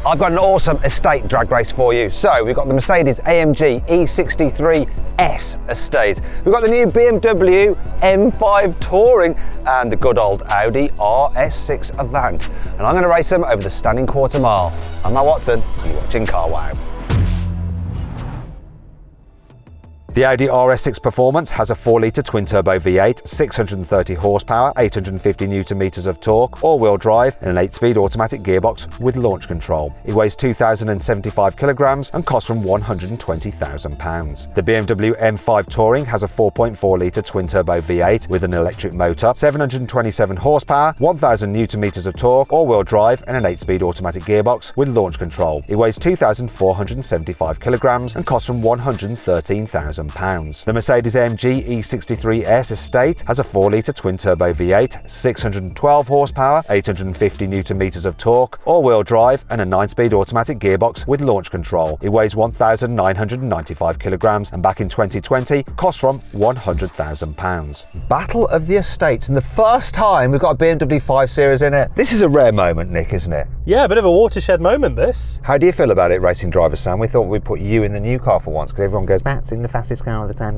I've got an awesome estate drag race for you. So we've got the Mercedes-AMG E63S Estate. We've got the new BMW M5 Touring and the good old Audi RS6 Avant. And I'm going to race them over the standing quarter mile. I'm Matt Watson, and you're watching Carwow. The Audi RS6 Performance has a 4-litre twin-turbo V8, 630 horsepower, 850 Nm of torque, all-wheel drive and an 8-speed automatic gearbox with launch control. It weighs 2,075 kilograms and costs from £120,000. The BMW M5 Touring has a 4.4-litre twin-turbo V8 with an electric motor, 727 horsepower, 1,000 Nm of torque, all-wheel drive and an 8-speed automatic gearbox with launch control. It weighs 2,475 kilograms and costs from £113,000. The Mercedes-AMG E63S Estate has a 4-litre twin-turbo V8, 612 horsepower, 850 Nm of torque, all-wheel drive and a 9-speed automatic gearbox with launch control. It weighs 1,995 kilograms and back in 2020 cost from £100,000. Battle of the Estates, and the first time we've got a BMW 5 Series in it. This is a rare moment, Nick, isn't it? Yeah, a bit of a watershed moment, this. How do you feel about it, racing driver Sam? We thought we'd put you in the new car for once, because everyone goes, Matt's in the fastest car all the time.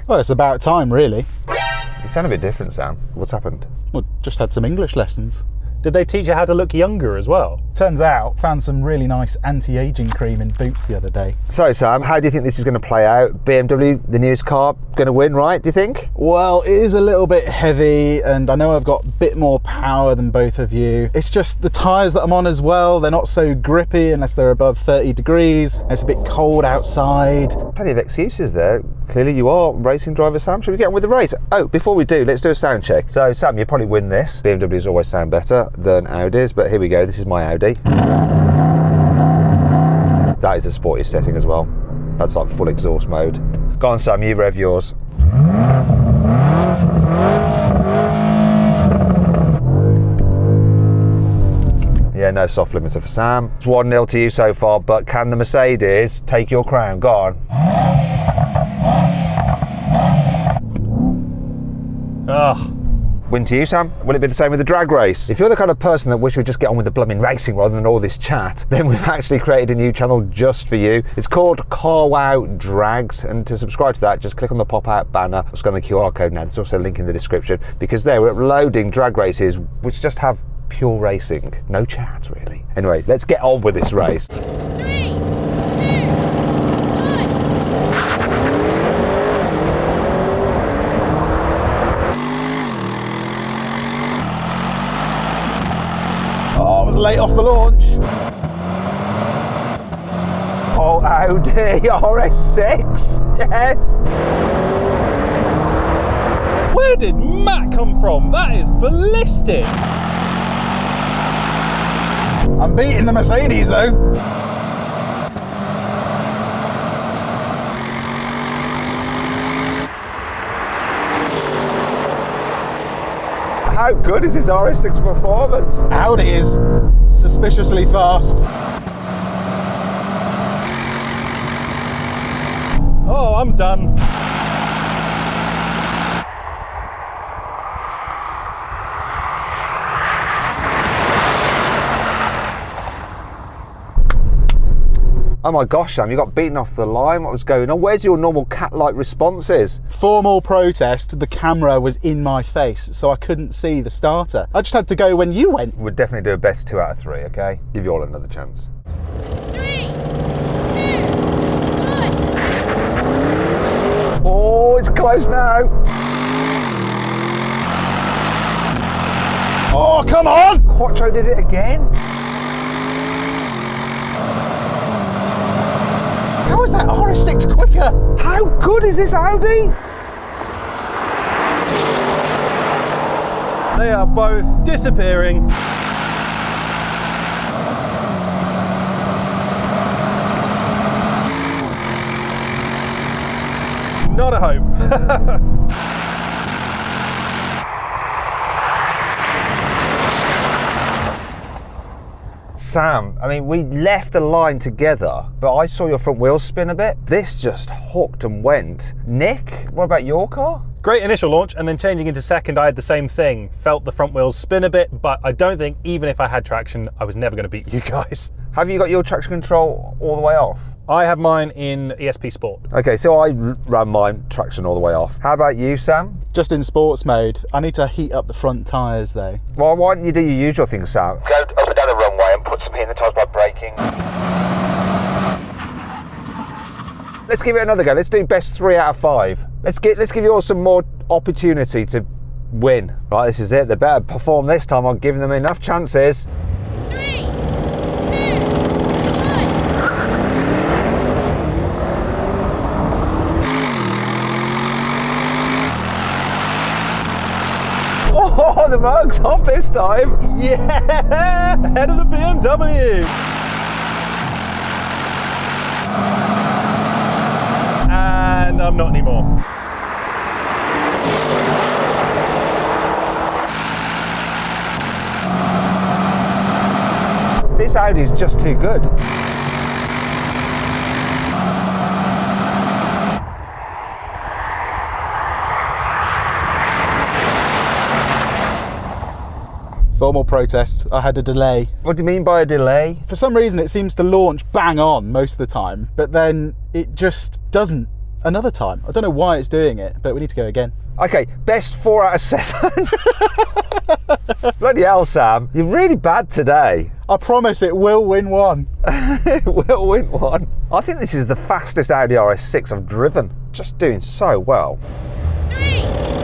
Well, it's about time, really. You sound a bit different, Sam. What's happened? Well, just had some English lessons. Did they teach you how to look younger as well? Turns out, found some really nice anti-aging cream in Boots the other day. So, Sam, how do you think this is going to play out? BMW, the newest car, going to win, right, do you think? Well, it is a little bit heavy, and I know I've got a bit more power than both of you. It's just the tyres that I'm on as well. They're not so grippy unless they're above 30 degrees. It's a bit cold outside. Plenty of excuses there. Clearly you are racing driver Sam. Should we get on with the race? Oh, before we do, let's do a sound check. So, Sam, you probably win this. BMWs always sound better than Audis, but here we go. This is my Audi. That is a sportiest setting as well. That's like full exhaust mode. Go on, Sam, you rev yours. Yeah, no soft limiter for Sam. It's 1-0 to you so far, but can the Mercedes take your crown? Go on. Ugh. Win to you, Sam. Will it be the same with the drag race? If you're the kind of person that wish we'd just get on with the blooming racing rather than all this chat, then we've actually created a new channel just for you. It's called Carwow Drags, and to subscribe to that, just click on the pop-out banner or scan the QR code now. There's also a link in the description, because there we're uploading drag races which just have pure racing. No chat, really. Anyway, let's get on with this race. 3, 2, 1. Oh, I was late off the launch. Oh, Audi RS6, yes. Where did Matt come from? That is ballistic. I'm beating the Mercedes though. How good is this RS6 Performance? Audi is suspiciously fast. Oh, I'm done. Oh my gosh, Sam, you got beaten off the line. What was going on? Where's your normal cat-like responses? Formal protest, the camera was in my face, so I couldn't see the starter. I just had to go when you went. We'll definitely do a best 2 out of 3, okay? Give you all another chance. 3, 2, 1. Oh, it's close now. Oh, come on! Quattro did it again. How is that RS6 quicker? How good is this Audi? They are both disappearing. Not a hope. Sam, I mean, we left the line together, but I saw your front wheels spin a bit. This just hooked and went. Nick, what about your car? Great initial launch, and then changing into second, I had the same thing. Felt the front wheels spin a bit, but I don't think, even if I had traction, I was never going to beat you guys. Have you got your traction control all the way off? I have mine in ESP Sport. Okay, so I ran my traction all the way off. How about you, Sam? Just in sports mode. I need to heat up the front tyres though. Well, why don't you do your usual thing, Sam? Go up and down the runway and put some heat in the tyres by braking. Let's give it another go. Let's do best 3 out of 5. Let's give you all some more opportunity to win. Right, this is it. They better perform this time. I'm giving them enough chances. 3, 2, 1. Oh, the mug's off this time. Yeah! Ahead of the BMW! And I'm not anymore. This Audi's just too good. Formal protest. I had a delay. What do you mean by a delay? For some reason it seems to launch bang on most of the time, but then it just doesn't another time. I don't know why it's doing it, but we need to go again. Okay, best 4 out of 7. Bloody hell, Sam. You're really bad today. I promise it will win one. It will win one. I think this is the fastest Audi RS6 I've driven. Just doing so well. 3, 2, 1.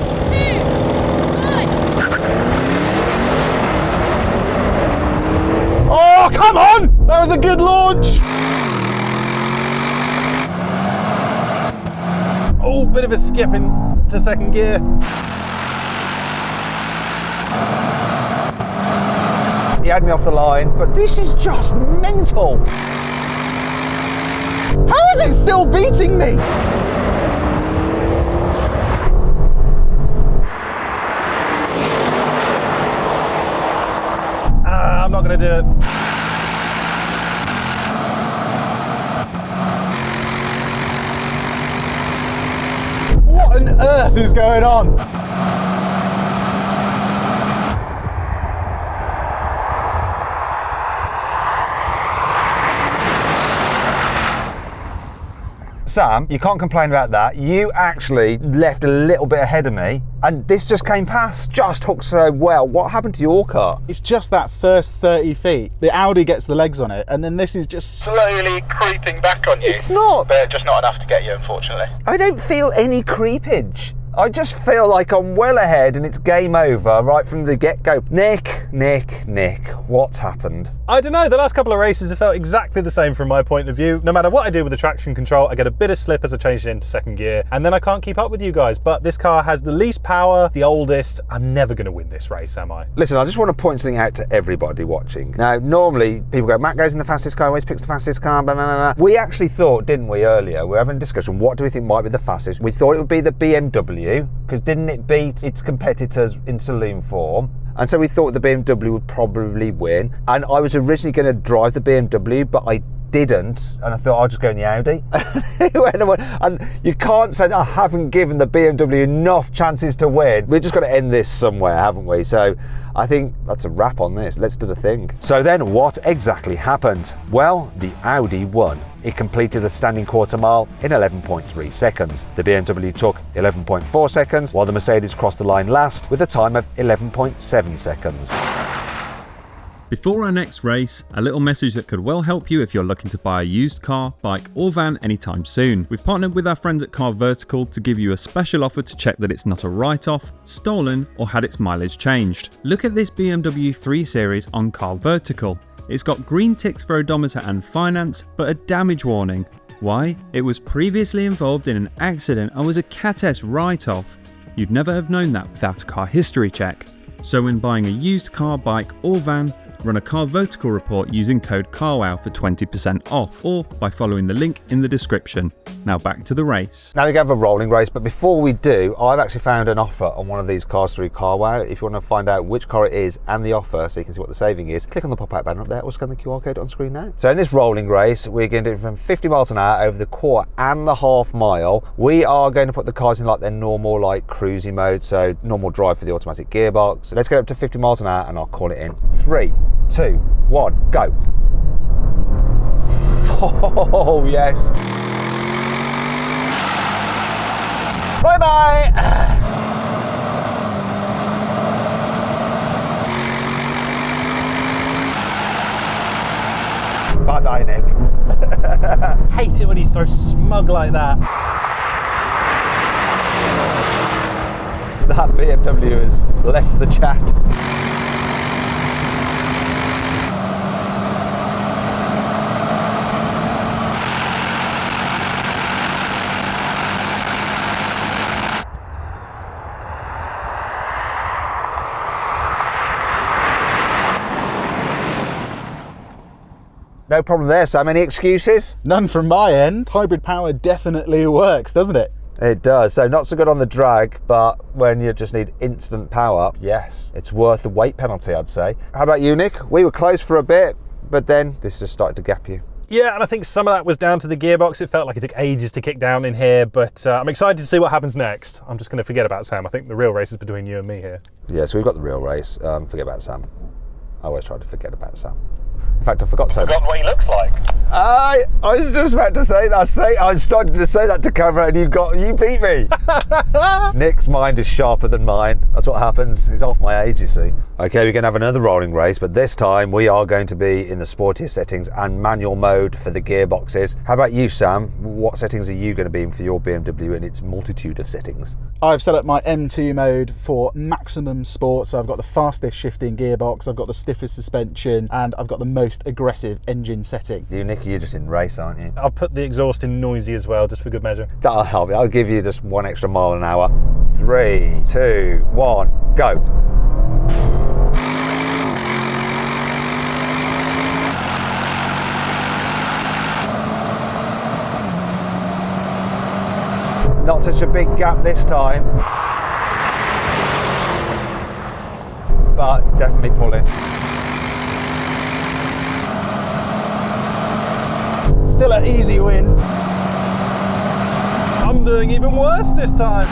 Oh, come on! That was a good launch! Oh, bit of a skip into second gear. He had me off the line, but this is just mental. How is it still beating me? I'm not going to do it. What on earth is going on? Sam, you can't complain about that. You actually left a little bit ahead of me, and this just came past. Just hooked so well. What happened to your car? It's just that first 30 feet. The Audi gets the legs on it, and then this is just... Slowly creeping back on you. It's not. But just not enough to get you, unfortunately. I don't feel any creepage. I just feel like I'm well ahead and it's game over right from the get-go. Nick, what's happened? I don't know, the last couple of races have felt exactly the same from my point of view. No matter what I do with the traction control, I get a bit of slip as I change it into second gear, and then I can't keep up with you guys. But this car has the least power, the oldest. I'm never going to win this race, am I? Listen, I just want to point something out to everybody watching. Now, normally people go, Matt goes in the fastest car, always picks the fastest car, blah, blah, blah, blah. We actually thought, didn't we, earlier, we were having a discussion, what do we think might be the fastest? We thought it would be the BMW, because didn't it beat its competitors in saloon form? And so we thought the BMW would probably win. And I was originally going to drive the BMW, but I didn't. And I thought I'll just go in the Audi. And you can't say that I haven't given the BMW enough chances to win. We've just got to end this somewhere, haven't we? So I think that's a wrap on this. Let's do the thing. So then what exactly happened? Well, the Audi won. It completed the standing quarter mile in 11.3 seconds. The BMW took 11.4 seconds, while the Mercedes crossed the line last with a time of 11.7 seconds. Before our next race, a little message that could well help you if you're looking to buy a used car, bike or van anytime soon. We've partnered with our friends at Car Vertical to give you a special offer to check that it's not a write-off, stolen or had its mileage changed. Look at this BMW 3 Series on Car Vertical. It's got green ticks for odometer and finance, but a damage warning. Why? It was previously involved in an accident and was a Cat S write-off. You'd never have known that without a car history check. So when buying a used car, bike or van, run a Car Vertical report using code CARWOW for 20% off, or by following the link in the description. Now back to the race. Now we have a rolling race, but before we do, I've actually found an offer on one of these cars through CarWow. If you want to find out which car it is and the offer so you can see what the saving is, click on the pop-out banner up there or scan the QR code on screen now. So in this rolling race, we're going to do it from 50 miles an hour over the quarter and the half mile. We are going to put the cars in like their normal like cruising mode, so normal drive for the automatic gearbox. So let's get up to 50 miles an hour and I'll call it in. 3, 2, 1, go. Oh, yes. Bye-bye! Bye-bye, Nick. Hate it when he's so smug like that. That BMW has left the chat. No problem there, Sam. Any excuses? None from my end. Hybrid power definitely works, doesn't it? It does. So not so good on the drag, but when you just need instant power, yes, it's worth the weight penalty, I'd say. How about you, Nick? We were close for a bit, but then this just started to gap you. Yeah, and I think some of that was down to the gearbox. It felt like it took ages to kick down in here, but I'm excited to see what happens next. I'm just going to forget about Sam. I think the real race is between you and me here. Yeah, so we've got the real race. Forget about Sam. I always try to forget about Sam. In fact, I forgot so much. Forgotten what he looks like. I was just about to say that. I started to say that to camera, and you beat me. Nick's mind is sharper than mine. That's what happens. He's off my age, you see. Okay, we're going to have another rolling race, but this time we are going to be in the sportier settings and manual mode for the gearboxes. How about you, Sam? What settings are you going to be in for your BMW in its multitude of settings? I've set up my M2 mode for maximum sport, so I've got the fastest shifting gearbox, I've got the stiffest suspension, and I've got the most aggressive engine setting. You, Nick, you're just in race, aren't you? I'll put the exhaust in noisy as well, just for good measure. That'll help you. I'll give you just 1 extra mile an hour. 3, 2, 1, go. Not such a big gap this time, but definitely pulling. Still an easy win. I'm doing even worse this time.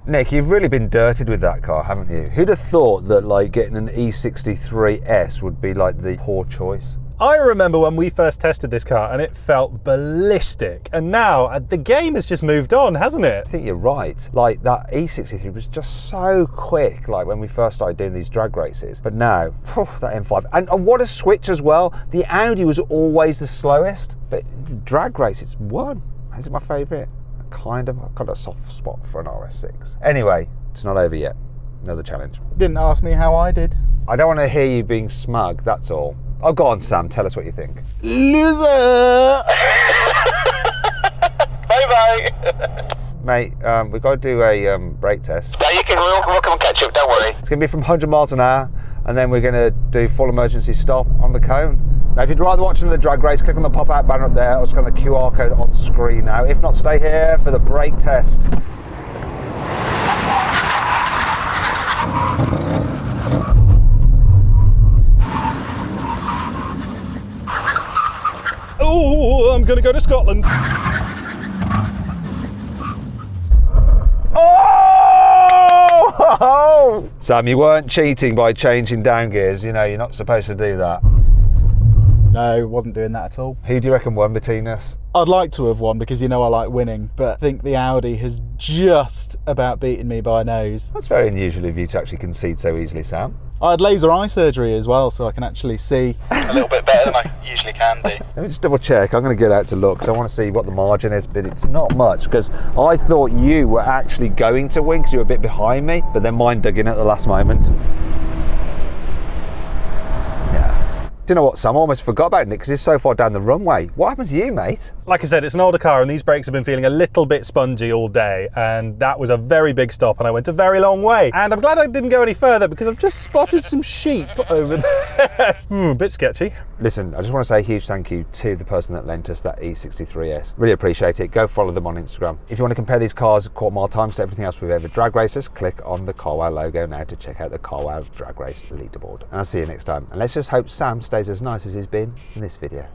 Nick, you've really been dirted with that car, haven't you? Who'd have thought that like getting an E63S would be like the poor choice? I remember when we first tested this car and it felt ballistic, and now the game has just moved on, hasn't it? I think you're right. Like that E63 was just so quick, like when we first started doing these drag races. But now, that M5, and what a switch as well. The Audi was always the slowest, but the drag race, it's won. Is it my favourite? I've got a soft spot for an RS6. Anyway, it's not over yet. Another challenge. Didn't ask me how I did. I don't want to hear you being smug, that's all. Oh, go on, Sam, tell us what you think. Loser! Bye-bye. Mate, we've got to do a brake test. Yeah, we'll come and catch up, don't worry. It's going to be from 100 miles an hour, and then we're going to do full emergency stop on the cone. Now, if you'd rather watch another drag race, click on the pop-out banner up there, or scan the QR code on screen now. If not, stay here for the brake test. Oh, I'm going to go to Scotland. Oh! Sam, you weren't cheating by changing down gears. You know, you're not supposed to do that. No, wasn't doing that at all. Who do you reckon won between us? I'd like to have won because you know I like winning, but I think the Audi has just about beaten me by a nose. That's very unusual of you to actually concede so easily, Sam. I had laser eye surgery as well, so I can actually see. A little bit better than I usually can do. Let me just double check. I'm going to get out to look because I want to see what the margin is, but it's not much because I thought you were actually going to win because you were a bit behind me, but then mine dug in at the last moment. Do you know what, Sam? I almost forgot about Nick because he's so far down the runway. What happened to you, mate? Like I said, it's an older car and these brakes have been feeling a little bit spongy all day, and that was a very big stop and I went a very long way. And I'm glad I didn't go any further because I've just spotted some sheep over there. A bit sketchy. Listen, I just want to say a huge thank you to the person that lent us that E63S. Really appreciate it. Go follow them on Instagram. If you want to compare these cars at quarter mile times to everything else we've ever drag races, click on the carwow logo now to check out the carwow drag race leaderboard. And I'll see you next time. And let's just hope Sam stays as nice as he's been in this video.